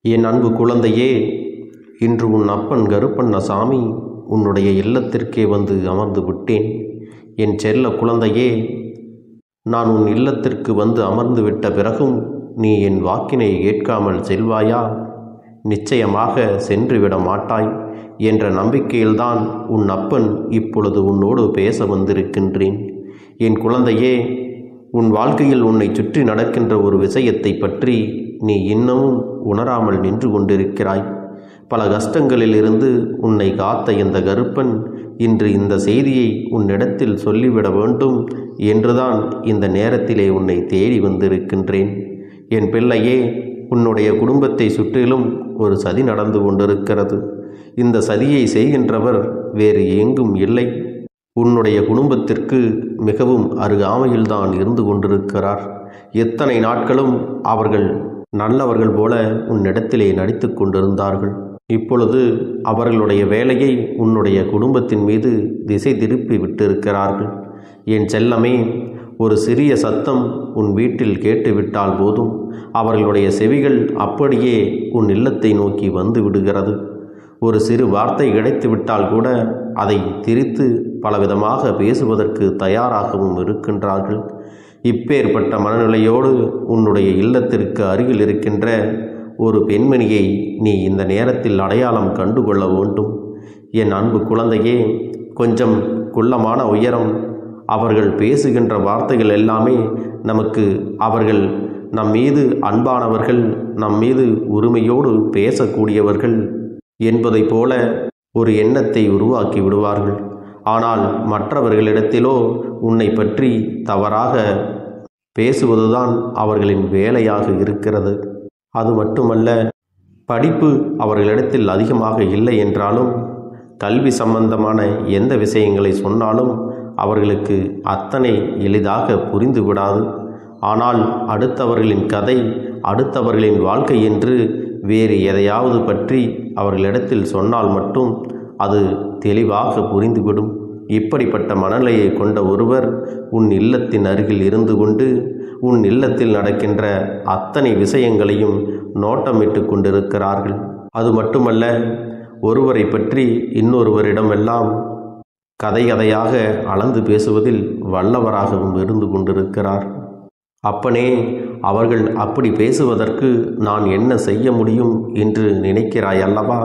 என் அன்பு குழந்தையே, இன்று உன் அப்பன் கருப்பண்ணசாமி உன்னுடைய இல்லத்திற்கே வந்து அமர்ந்து விட்டேன். என் செல்ல குழந்தையே, நான் உன் இல்லத்திற்கு வந்து அமர்ந்து விட்ட பிறகும் நீ என் வாக்கினை ஏற்காமல் செல்வாயா? நிச்சயமாக சென்றுவிட மாட்டாய் என்ற நம்பிக்கையில்தான் உன் அப்பன் இப்பொழுது உன்னோடு பேச வந்திருக்கின்றேன். என் குழந்தையே, உன் வாழ்க்கையில் உன்னை சுற்றி நடக்கின்ற ஒரு விஷயத்தை பற்றி நீ இன்னமும் உணராமல் நின்று கொண்டிருக்கிறாய். பல கஷ்டங்களிலிருந்து உன்னை காத்த இந்த கருப்பன் இன்று இந்த செய்தியை உன்னிடத்தில் சொல்லிவிட வேண்டும் என்றுதான் இந்த நேரத்திலே உன்னை தேடி வந்திருக்கின்றேன். என் பிள்ளையே, உன்னுடைய குடும்பத்தை சுற்றிலும் ஒரு சதி நடந்து கொண்டிருக்கிறது. இந்த சதியை செய்கின்றவர் வேறு எங்கும் இல்லை, உன்னுடைய குடும்பத்திற்கு மிகவும் அருகாமையில்தான் இருந்து கொண்டிருக்கிறார். எத்தனை நாட்களும் அவர்கள் நல்லவர்கள் போல உன்னிடத்திலே நடித்து கொண்டிருந்தார்கள். இப்பொழுது அவர்களுடைய வேலையை உன்னுடைய குடும்பத்தின் மீது திசை திருப்பி விட்டிருக்கிறார்கள். என் செல்லமே, ஒரு சிறிய சத்தம் உன் வீட்டில் கேட்டுவிட்டால் போதும், அவர்களுடைய செவிகள் அப்படியே உன் இல்லத்தை நோக்கி வந்து விடுகிறது. ஒரு சிறு வார்த்தை கிடைத்துவிட்டால் கூட அதை திரித்து பலவிதமாக பேசுவதற்கு தயாராகவும் இருக்கின்றார்கள். இப்பேற்பட்ட மனநிலையோடு உன்னுடைய இல்லத்திற்கு அருகில் இருக்கின்ற ஒரு பெண்மணியை நீ இந்த நேரத்தில் அடையாளம் கண்டுகொள்ள வேண்டும். என் அன்பு குழந்தையே, கொஞ்சம் குள்ளமான உயரம், அவர்கள் பேசுகின்ற வார்த்தைகள் எல்லாமே நமக்கு அவர்கள் நம் மீது அன்பானவர்கள், நம் மீது உரிமையோடு பேசக்கூடியவர்கள் என்பதை போல ஒரு எண்ணத்தை உருவாக்கி விடுவார்கள். ஆனால் மற்றவர்களிடத்திலோ உன்னை பற்றி தவறாக பேசுவதுதான் அவர்களின் வேலையாக இருக்கிறது. அது மட்டுமல்ல, படிப்பு அவர்களிடத்தில் அதிகமாக இல்லை என்றாலும் கல்வி சம்பந்தமான எந்த விஷயங்களை சொன்னாலும் அவர்களுக்கு அத்தனை எளிதாக புரிந்து விடாது. ஆனால் அடுத்தவர்களின் கதை, அடுத்தவர்களின் வாழ்க்கை என்று வேறு எதையாவது பற்றி அவர்களிடத்தில் சொன்னால் மட்டும் அது தெளிவாக புரிந்துவிடும். இப்படிப்பட்ட மனநிலையை கொண்ட ஒருவர் உன் இல்லத்தின் அருகில் இருந்து கொண்டு உன் இல்லத்தில் நடக்கின்ற அத்தனை விஷயங்களையும் நோட்டமிட்டு கொண்டிருக்கிறார்கள். அது மட்டுமல்ல, ஒருவரை பற்றி இன்னொருவரிடமெல்லாம் கதையாக அளந்து பேசுவதில் வல்லவராகவும் இருந்து கொண்டிருக்கிறார். அப்பனே, அவர்கள் அப்படி பேசுவதற்கு நான் என்ன செய்ய முடியும் என்று நினைக்கிறாய் அல்லவா?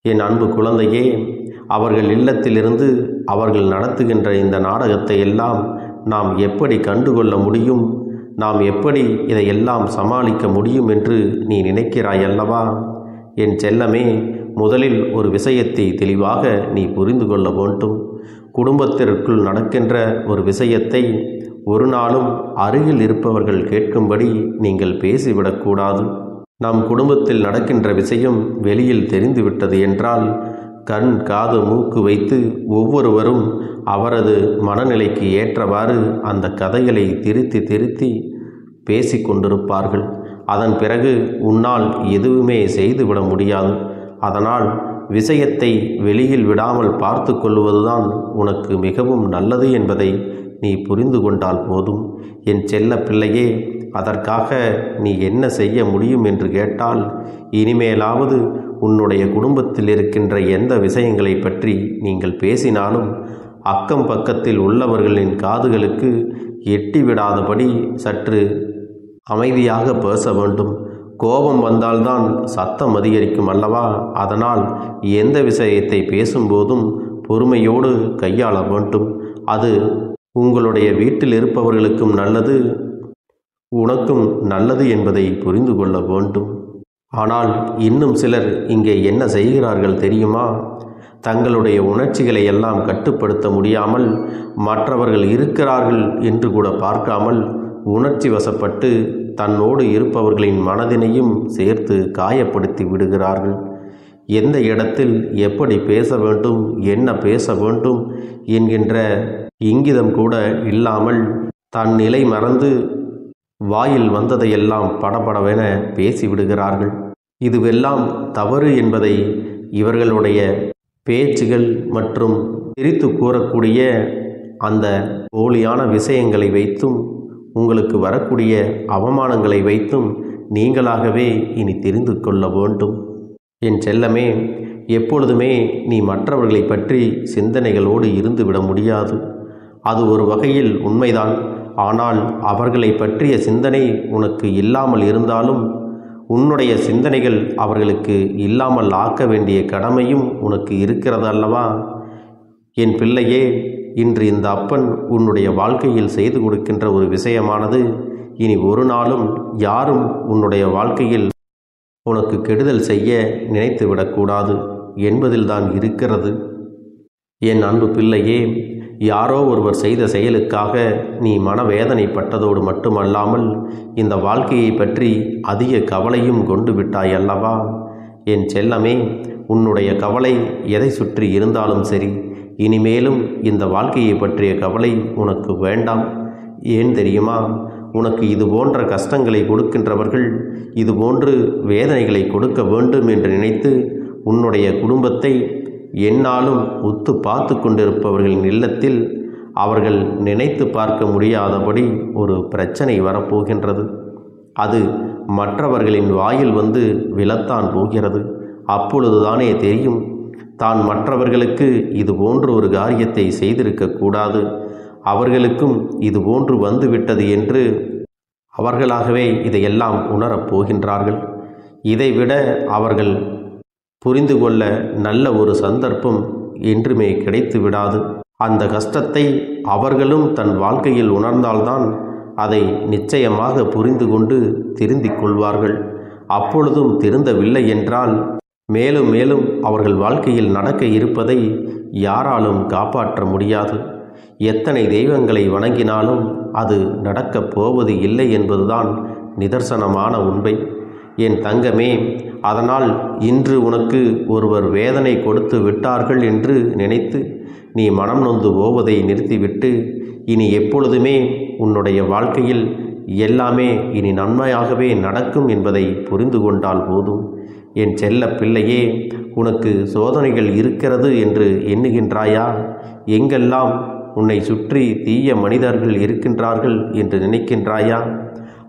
என் அன்பு குழந்தையே, அவர்கள் இல்லத்திலிருந்து அவர்கள் நடத்துகின்ற இந்த நாடகத்தை எல்லாம் நாம் எப்படி கண்டுகொள்ள முடியும், நாம் எப்படி இதையெல்லாம் சமாளிக்க முடியும் என்று நீ நினைக்கிறாய் அல்லவா? என் செல்லமே, முதலில் ஒரு விஷயத்தை தெளிவாக நீ புரிந்து கொள்ள வேண்டும். குடும்பத்திற்குள் நடக்கின்ற ஒரு விஷயத்தை ஒரு நாளும் அருகில் இருப்பவர்கள் கேட்கும்படி நீங்கள் பேசிவிடக்கூடாது. நம் குடும்பத்தில் நடக்கின்ற விஷயம் வெளியில் தெரிந்துவிட்டது என்றால் கண், காது, மூக்கு வைத்து ஒவ்வொருவரும் அவரது மனநிலைக்கு ஏற்றவாறு அந்த கதைகளை திருத்தி பேசி கொண்டிருப்பார்கள். அதன் பிறகு உன்னால் எதுவுமே செய்துவிட முடியாது. அதனால் விஷயத்தை வெளியில் விடாமல் பார்த்து கொள்வதுதான் உனக்கு மிகவும் நல்லது என்பதை நீ புரிந்து கொண்டால் போதும். என் செல்ல பிள்ளையே, அதற்காக நீ என்ன செய்ய முடியும் என்று கேட்டால், இனிமேலாவது உன்னுடைய குடும்பத்தில் இருக்கின்ற எந்த விஷயங்களை பற்றி நீங்கள் பேசினாலும் அக்கம் பக்கத்தில் உள்ளவர்களின் காதுகளுக்கு எட்டிவிடாதபடி சற்று அமைதியாக பேச வேண்டும். கோபம் வந்தால்தான் சத்தம் அதிகரிக்கும் அல்லவா? அதனால் எந்த விஷயத்தை பேசும்போதும் பொறுமையோடு கையாள வேண்டும். அது உங்களுடைய வீட்டில் இருப்பவர்களுக்கும் நல்லது, உனக்கும் நல்லது என்பதை புரிந்து கொள்ள வேண்டும். ஆனால் இன்னும் சிலர் இங்கே என்ன செய்கிறார்கள் தெரியுமா? தங்களுடைய உணர்ச்சிகளை எல்லாம் கட்டுப்படுத்த முடியாமல் மற்றவர்கள் இருக்கிறார்கள் என்று கூட பார்க்காமல் உணர்ச்சி வசப்பட்டு தன்னோடு இருப்பவர்களின் மனதினையும் சேர்த்து காயப்படுத்தி விடுகிறார்கள். எந்த இடத்தில் எப்படி பேச வேண்டும், என்ன பேச வேண்டும் என்கின்ற இங்கிதம் கூட இல்லாமல் தன் நிலை மறந்து வாயில் வந்ததையெல்லாம் படபடவென பேசிவிடுகிறார்கள். இதுவெல்லாம் தவறு என்பதை இவர்களுடைய பேச்சுகள் மற்றும் பிரித்து கூறக்கூடிய அந்த போலியான விஷயங்களை வைத்தும் உங்களுக்கு வரக்கூடிய அவமானங்களை வைத்தும் நீங்களாகவே இனி தெரிந்து கொள்ள வேண்டும். என் செல்லமே, எப்பொழுதுமே நீ மற்றவர்களை பற்றி சிந்தனைகளோடு இருந்துவிட முடியாது. அது ஒரு வகையில் உண்மைதான். ஆனால் அவர்களை பற்றிய சிந்தனை உனக்கு இல்லாமல் இருந்தாலும் உன்னுடைய சிந்தனைகள் அவர்களுக்கு இல்லாமல் ஆக்க வேண்டிய கடமையும் உனக்கு இருக்கிறது அல்லவா? என் பிள்ளையே, இன்று இந்த அப்பன் உன்னுடைய வாழ்க்கையில் செய்து கொடுக்கின்ற ஒரு விஷயமானது இனி ஒரு நாளும் யாரும் உன்னுடைய வாழ்க்கையில் உனக்கு கெடுதல் செய்ய நினைத்து விடக்கூடாது என்பதில்தான் இருக்கிறது. என் அன்பு பிள்ளையே, யாரோ ஒருவர் செய்த செயலுக்காக நீ மனவேதனைப்பட்டதோடு மட்டுமல்லாமல் இந்த வாழ்க்கையை பற்றி அதிக கவலையும் கொண்டு விட்டாய் அல்லவா? என் செல்லமே, உன்னுடைய கவலை எதை சுற்றி இருந்தாலும் சரி, இனிமேலும் இந்த வாழ்க்கையை பற்றிய கவலை உனக்கு வேண்டாம். ஏன் தெரியுமா? உனக்கு இது போன்ற கஷ்டங்களை கொடுக்கின்றவர்கள் இதுபோன்று வேதனைகளை கொடுக்க வேண்டும் என்று நினைத்து உன்னுடைய குடும்பத்தை எந்நாளும் உத்து பார்த்து கொண்டிருப்பவர்களின் இல்லத்தில் அவர்கள் நினைத்து பார்க்க முடியாதபடி ஒரு பிரச்சனை வரப்போகின்றது. அது மற்றவர்களின் வாயில் வந்து விழத்தான் போகிறது. அப்பொழுதுதானே தெரியும், தான் மற்றவர்களுக்கு இது போன்று ஒரு காரியத்தை செய்திருக்கக்கூடாது, அவர்களுக்கும் இது போன்று வந்துவிட்டது என்று அவர்களாகவே இதையெல்லாம் உணரப் போகின்றார்கள். இதைவிட அவர்கள் புரிந்து கொள்ள நல்ல ஒரு சந்தர்ப்பம் என்றுமே கிடைத்து விடாது. அந்த கஷ்டத்தை அவர்களும் தன் வாழ்க்கையில் உணர்ந்தால்தான் அதை நிச்சயமாக புரிந்து கொண்டு திருந்திக் கொள்வார்கள். அப்பொழுதும் திருந்தவில்லை என்றால் மேலும் மேலும் அவர்கள் வாழ்க்கையில் நடக்க இருப்பதை யாராலும் காப்பாற்ற முடியாது. எத்தனை தெய்வங்களை வணங்கினாலும் அது நடக்கப் போவது இல்லை என்பதுதான் நிதர்சனமான உண்மை. என் தங்கமே, அதனால் இன்று உனக்கு ஒருவர் வேதனை கொடுத்து விட்டார்கள் என்று நினைத்து நீ மனம் நொந்து போவதை நிறுத்திவிட்டு இனி எப்பொழுதுமே உன்னுடைய வாழ்க்கையில் எல்லாமே இனி நன்மையாகவே நடக்கும் என்பதை புரிந்து கொண்டால் போதும். என் செல்ல பிள்ளையே, உனக்கு சோதனைகள் இருக்கிறது என்று எண்ணுகின்றாயா? எங்கெல்லாம் உன்னை சுற்றி தீய மனிதர்கள் இருக்கின்றார்கள் என்று நினைக்கின்றாயா?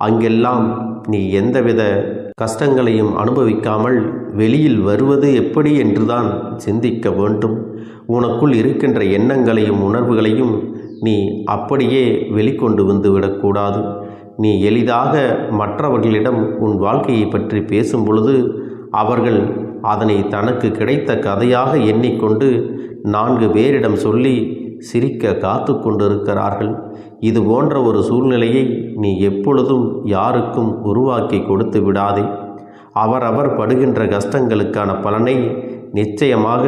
அங்கெல்லாம் நீ எந்தவித கஷ்டங்களையும் அனுபவிக்காமல் வெளியில் வருவது எப்படி என்றுதான் சிந்திக்க வேண்டும். உனக்குள் இருக்கின்ற எண்ணங்களையும் உணர்வுகளையும் நீ அப்படியே வெளிக்கொண்டு வந்து விடக்கூடாது. நீ எளிதாக மற்றவர்களிடம் உன் வாழ்க்கையை பற்றி பேசும் பொழுது அவர்கள் அதனை தனக்கு கிடைத்த கதையாக எண்ணிக்கொண்டு 4 பேரிடம் சொல்லி சிரிக்க காத்து கொண்டிருக்கிறார்கள். இது போன்ற ஒரு சூழ்நிலையை நீ எப்பொழுதும் யாருக்கும் உருவாக்கி கொடுத்து விடாதே. அவரவர் படுகின்ற கஷ்டங்களுக்கான பலனை நிச்சயமாக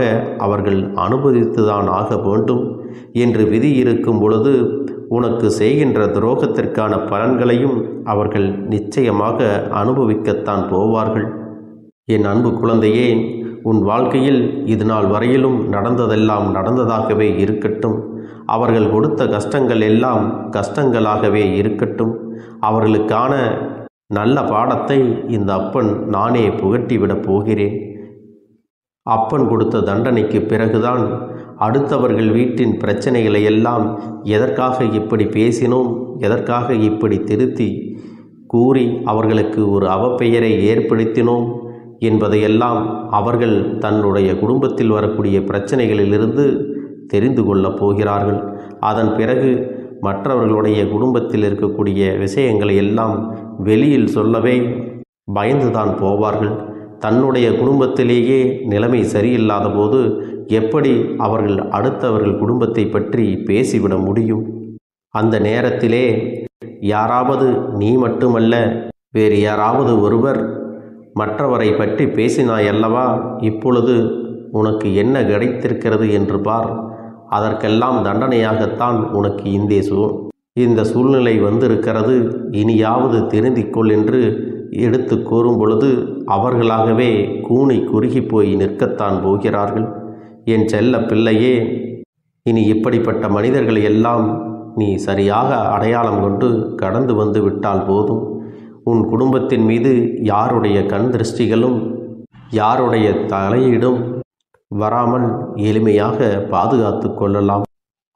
அவர்கள் அனுபவித்துதான் ஆக வேண்டும் என்று விதி இருக்கும் பொழுது உனக்கு செய்கின்ற துரோகத்திற்கான பலன்களையும் அவர்கள் நிச்சயமாக அனுபவிக்கத்தான் போவார்கள். என் அன்பு குழந்தையே, உன் வாழ்க்கையில் இது நாள் வரையிலும் நடந்ததெல்லாம் நடந்ததாகவே இருக்கட்டும். அவர்கள் கொடுத்த கஷ்டங்கள் எல்லாம் கஷ்டங்களாகவே இருக்கட்டும். அவர்களுக்கான நல்ல பாடத்தை இந்த அப்பன் நானே புகட்டிவிடப் போகிறேன். அப்பன் கொடுத்த தண்டனைக்கு பிறகுதான் அடுத்தவர்கள் வீட்டின் பிரச்சனைகளை எல்லாம் எதற்காக இப்படி பேசினோம், எதற்காக இப்படி திருத்தி கூறி அவர்களுக்கு ஒரு அவப்பெயரை ஏற்படுத்தினோம் என்பதையெல்லாம் அவர்கள் தன்னுடைய குடும்பத்தில் வரக்கூடிய பிரச்சனைகளிலிருந்து தெரிந்து கொள்ளப் போகிறார்கள். அதன் பிறகு மற்றவர்களுடைய குடும்பத்தில் இருக்கக்கூடிய விஷயங்களை எல்லாம் வெளியில் சொல்லவே பயந்துதான் போவார்கள். தன்னுடைய குடும்பத்திலேயே நிலைமை சரியில்லாத போது எப்படி அவர்கள் அடுத்தவர்கள் குடும்பத்தை பற்றி பேசிவிட முடியும்? அந்த நேரத்திலே யாராவது, நீ மட்டுமல்ல வேறு யாராவது ஒருவர் மற்றவரை பற்றி பேசினாயல்லவா, இப்பொழுது உனக்கு என்ன கிடைத்திருக்கிறது என்று பார். அதற்கெல்லாம் தண்டனையாகத்தான் உனக்கு இந்த சூழ்நிலை வந்திருக்கிறது. இனியாவது திருந்திக்கொள் என்று எடுத்து கூறும் பொழுது அவர்களாகவே கூனி குறுகி போய் நிற்கத்தான் போகிறார்கள். என் செல்ல பிள்ளையே, இனி இப்படிப்பட்ட மனிதர்களை எல்லாம் நீ சரியாக அடையாளம் கொண்டு கடந்து வந்து விட்டால் போதும். உன் குடும்பத்தின் மீது யாருடைய கண் திருஷ்டிகளும் யாருடைய தலையீடும் வராமல் எளிமையாக பாதுகாத்து கொள்ளலாம்.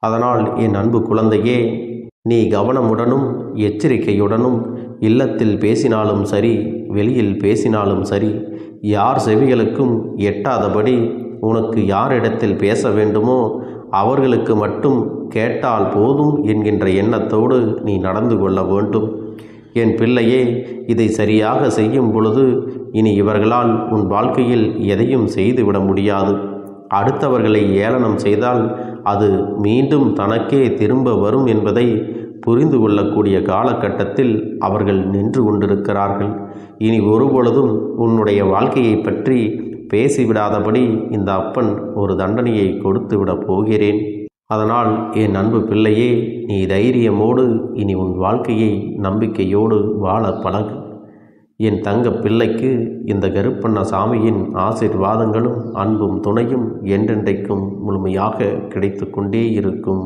அதனால் என் அன்பு குழந்தையே, நீ கவனமுடனும் எச்சரிக்கையுடனும் இல்லத்தில் பேசினாலும் சரி, வெளியில் பேசினாலும் சரி, யார் செவிகளுக்கும் எட்டாதபடி உனக்கு யாரிடத்தில் பேச வேண்டுமோ அவர்களுக்கு மட்டும் கேட்டால் போதும் என்கின்ற எண்ணத்தோடு நீ நடந்து கொள்ள வேண்டும். என் பிள்ளையே, இதை சரியாக செய்யும் பொழுது இனி இவர்களால் உன் வாழ்க்கையில் எதையும் செய்துவிட முடியாது. அடுத்தவர்களை ஏளனம் செய்தால் அது மீண்டும் தனக்கே திரும்ப வரும் என்பதை புரிந்து கொள்ளக்கூடிய காலகட்டத்தில் அவர்கள் நின்று கொண்டிருக்கிறார்கள். இனி ஒருபொழுதும் உன்னுடைய வாழ்க்கையை பற்றி பேசிவிடாதபடி இந்த அப்பன் ஒரு தண்டனையை கொடுத்துவிடப் போகிறேன். அதனால் என் அன்பு பிள்ளையே, நீ தைரியமோடு இனி உன் வாழ்க்கையை நம்பிக்கையோடு வாழ பழகு. என் தங்க பிள்ளைக்கு இந்த கருப்பண்ணசாமியின் ஆசீர்வாதங்களும் அன்பும் துணையும் என்றென்றைக்கும் முழுமையாக கிடைத்து கொண்டே இருக்கும்.